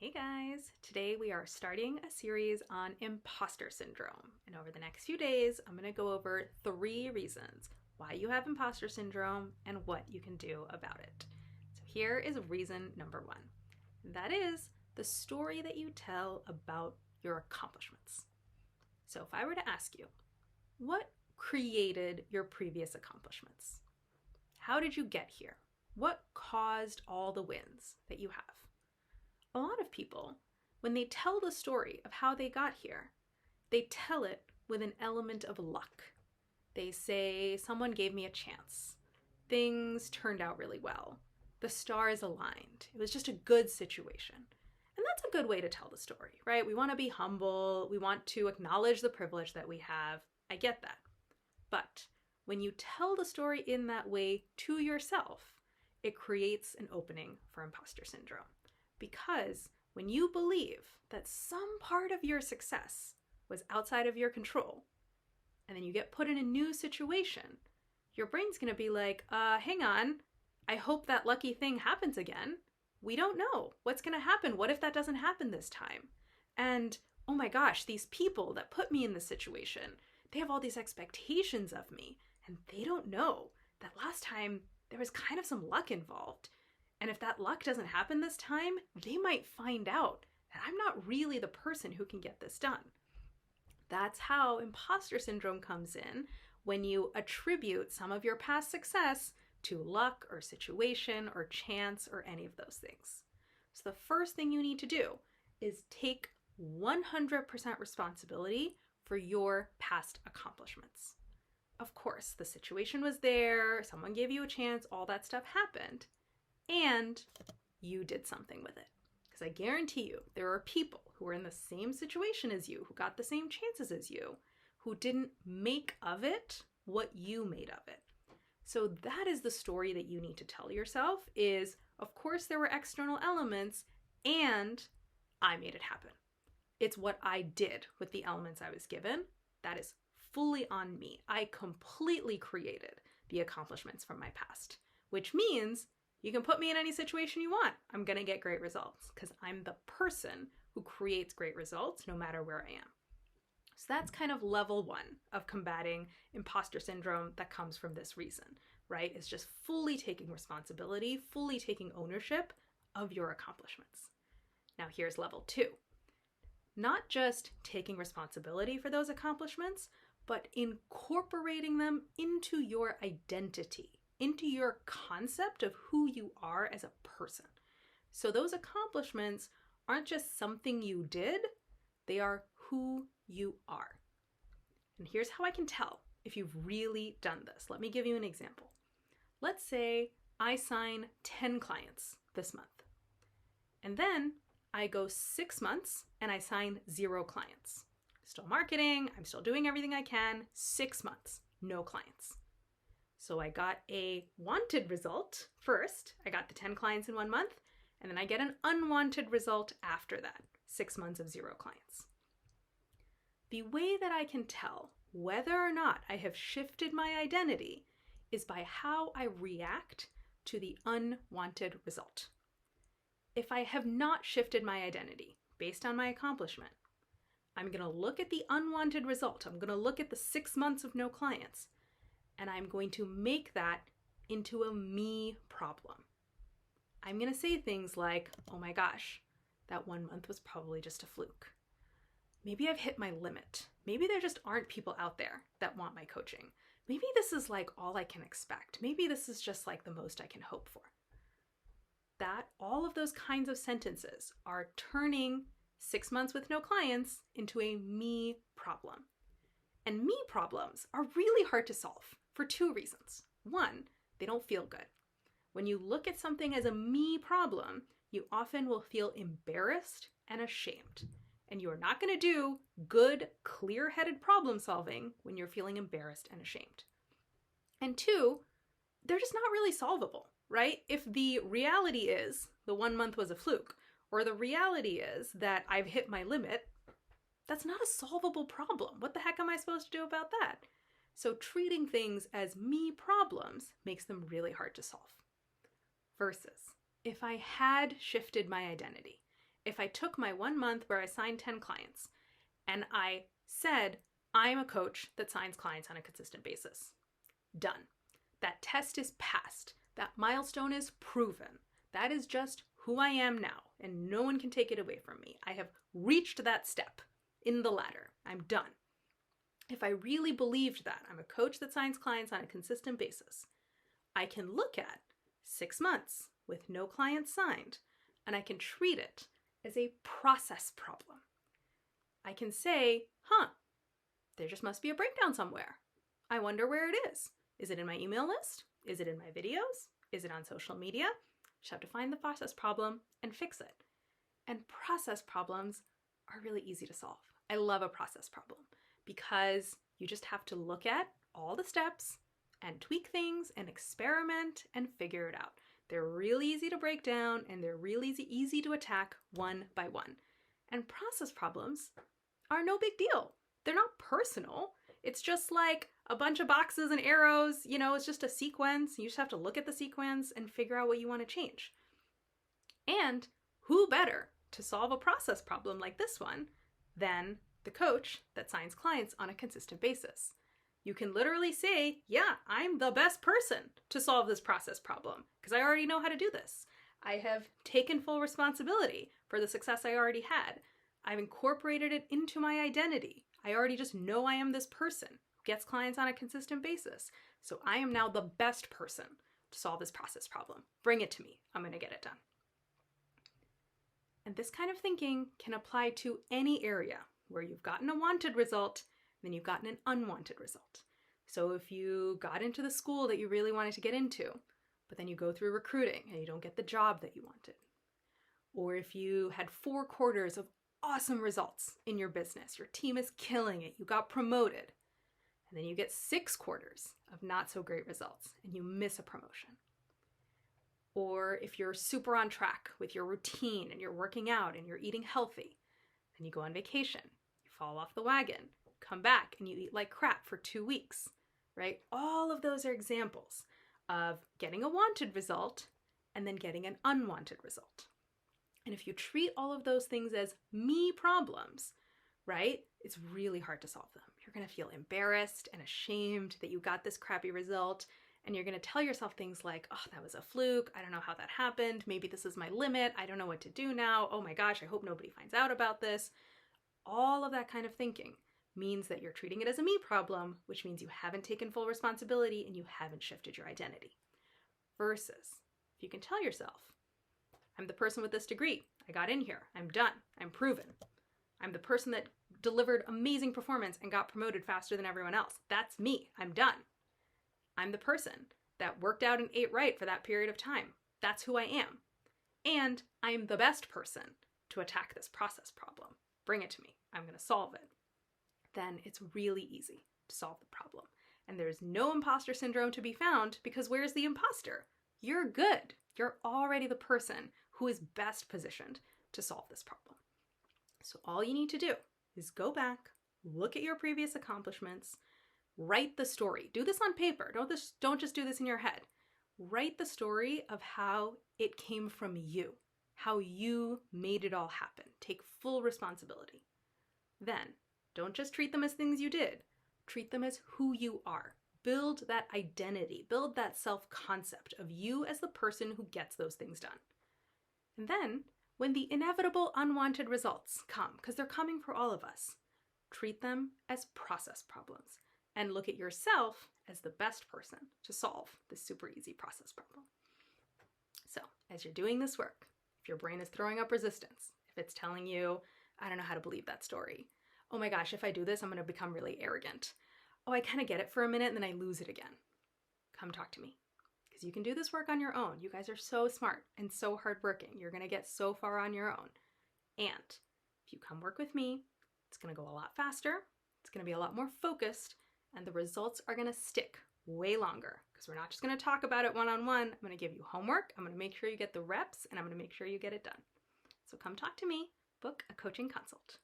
Hey guys! Today we are starting a series on imposter syndrome. And over the next few days, I'm going to go over 3 reasons why you have imposter syndrome and what you can do about it. So here is reason number 1. That is the story that you tell about your accomplishments. So if I were to ask you, what created your previous accomplishments? How did you get here? What caused all the wins that you have? A lot of people, when they tell the story of how they got here, they tell it with an element of luck. They say, someone gave me a chance. Things turned out really well. The stars aligned. It was just a good situation. And that's a good way to tell the story, right? We want to be humble. We want to acknowledge the privilege that we have. I get that. But when you tell the story in that way to yourself, it creates an opening for imposter syndrome. Because when you believe that some part of your success was outside of your control, and then you get put in a new situation, your brain's going to be like, hang on, I hope that lucky thing happens again. We don't know what's going to happen. What if that doesn't happen this time? And oh my gosh, these people that put me in this situation, they have all these expectations of me, and they don't know that last time there was kind of some luck involved. And if that luck doesn't happen this time, they might find out that I'm not really the person who can get this done. That's how imposter syndrome comes in when you attribute some of your past success to luck or situation or chance or any of those things. So the first thing you need to do is take 100% responsibility for your past accomplishments. Of course, the situation was there, someone gave you a chance, all that stuff happened. And you did something with it. Because I guarantee you, there are people who are in the same situation as you, who got the same chances as you, who didn't make of it what you made of it. So that is the story that you need to tell yourself is, of course, there were external elements and I made it happen. It's what I did with the elements I was given. That is fully on me. I completely created the accomplishments from my past, which means you can put me in any situation you want. I'm going to get great results because I'm the person who creates great results no matter where I am. So that's kind of level 1 of combating imposter syndrome that comes from this reason, right? It's just fully taking responsibility, fully taking ownership of your accomplishments. Now here's level 2. Not just taking responsibility for those accomplishments, but incorporating them into your identity, into your concept of who you are as a person. So those accomplishments aren't just something you did, they are who you are. And here's how I can tell if you've really done this. Let me give you an example. Let's say I sign 10 clients this month. And then I go 6 months and I sign 0 clients. Still marketing, I'm still doing everything I can, 6 months, no clients. So I got a wanted result first. I got the 10 clients in 1 month, and then I get an unwanted result after that, 6 months of 0 clients. The way that I can tell whether or not I have shifted my identity is by how I react to the unwanted result. If I have not shifted my identity based on my accomplishment, I'm going to look at the unwanted result. I'm going to look at the 6 months of no clients. And I'm going to make that into a me problem. I'm going to say things like, oh my gosh, that 1 month was probably just a fluke. Maybe I've hit my limit. Maybe there just aren't people out there that want my coaching. Maybe this is like all I can expect. Maybe this is just like the most I can hope for. That all of those kinds of sentences are turning 6 months with no clients into a me problem. And me problems are really hard to solve for 2 reasons. 1, they don't feel good. When you look at something as a me problem, you often will feel embarrassed and ashamed. And you are not going to do good, clear-headed problem solving when you're feeling embarrassed and ashamed. And 2, they're just not really solvable, right? If the reality is the 1 month was a fluke, or the reality is that I've hit my limit, that's not a solvable problem. What the heck am I supposed to do about that? So treating things as me problems makes them really hard to solve. Versus if I had shifted my identity, if if I took my 1 month where I signed 10 clients and I said, I'm a coach that signs clients on a consistent basis. Done. That test is passed. That milestone is proven. That is just who I am now, and no one can take it away from me. I have reached that step in the ladder. I'm done. If I really believed that I'm a coach that signs clients on a consistent basis, I can look at 6 months with no clients signed, and I can treat it as a process problem. I can say, there just must be a breakdown somewhere. I wonder where it is. Is it in my email list? Is it in my videos? Is it on social media? Just have to find the process problem and fix it. And process problems are really easy to solve. I love a process problem because you just have to look at all the steps and tweak things and experiment and figure it out. They're really easy to break down and they're really easy to attack one by one. And process problems are no big deal. They're not personal. It's just like a bunch of boxes and arrows, it's just a sequence. You just have to look at the sequence and figure out what you want to change. And who better to solve a process problem like this one than the coach that signs clients on a consistent basis? You can literally say, yeah, I'm the best person to solve this process problem because I already know how to do this. I have taken full responsibility for the success I already had. I've incorporated it into my identity. I already just know I am this person who gets clients on a consistent basis. So I am now the best person to solve this process problem. Bring it to me. I'm going to get it done. And this kind of thinking can apply to any area where you've gotten a wanted result, then you've gotten an unwanted result. So if you got into the school that you really wanted to get into, but then you go through recruiting and you don't get the job that you wanted. Or if you had 4 quarters of awesome results in your business, your team is killing it, you got promoted, and then you get 6 quarters of not so great results and you miss a promotion. Or if you're super on track with your routine and you're working out and you're eating healthy, then you go on vacation, you fall off the wagon, come back and you eat like crap for 2 weeks, right? All of those are examples of getting a wanted result and then getting an unwanted result. And if you treat all of those things as me problems, right, it's really hard to solve them. You're going to feel embarrassed and ashamed that you got this crappy result. And you're going to tell yourself things like, oh, that was a fluke. I don't know how that happened. Maybe this is my limit. I don't know what to do now. Oh my gosh, I hope nobody finds out about this. All of that kind of thinking means that you're treating it as a me problem, which means you haven't taken full responsibility and you haven't shifted your identity. Versus, if you can tell yourself, I'm the person with this degree. I got in here. I'm done. I'm proven. I'm the person that delivered amazing performance and got promoted faster than everyone else. That's me. I'm done. I'm the person that worked out and ate right for that period of time. That's who I am. And I'm the best person to attack this process problem. Bring it to me. I'm going to solve it. Then it's really easy to solve the problem. And there's no imposter syndrome to be found because where's the imposter? You're good. You're already the person who is best positioned to solve this problem. So all you need to do is go back, look at your previous accomplishments, write the story. Do this on paper. Don't just do this in your head. Write the story of how it came from you, how you made it all happen. Take full responsibility. Then, don't just treat them as things you did. Treat them as who you are. Build that identity. Build that self-concept of you as the person who gets those things done. And then, when the inevitable unwanted results come, because they're coming for all of us, treat them as process problems and look at yourself as the best person to solve this super easy process problem. So, as you're doing this work, if your brain is throwing up resistance, if it's telling you, I don't know how to believe that story. Oh my gosh, if I do this, I'm going to become really arrogant. Oh, I kind of get it for a minute and then I lose it again. Come talk to me. Because you can do this work on your own. You guys are so smart and so hardworking. You're going to get so far on your own. And if you come work with me, it's going to go a lot faster. It's going to be a lot more focused. And the results are going to stick way longer. Because we're not just going to talk about it one-on-one. I'm going to give you homework. I'm going to make sure you get the reps. And I'm going to make sure you get it done. So come talk to me. Book a coaching consult.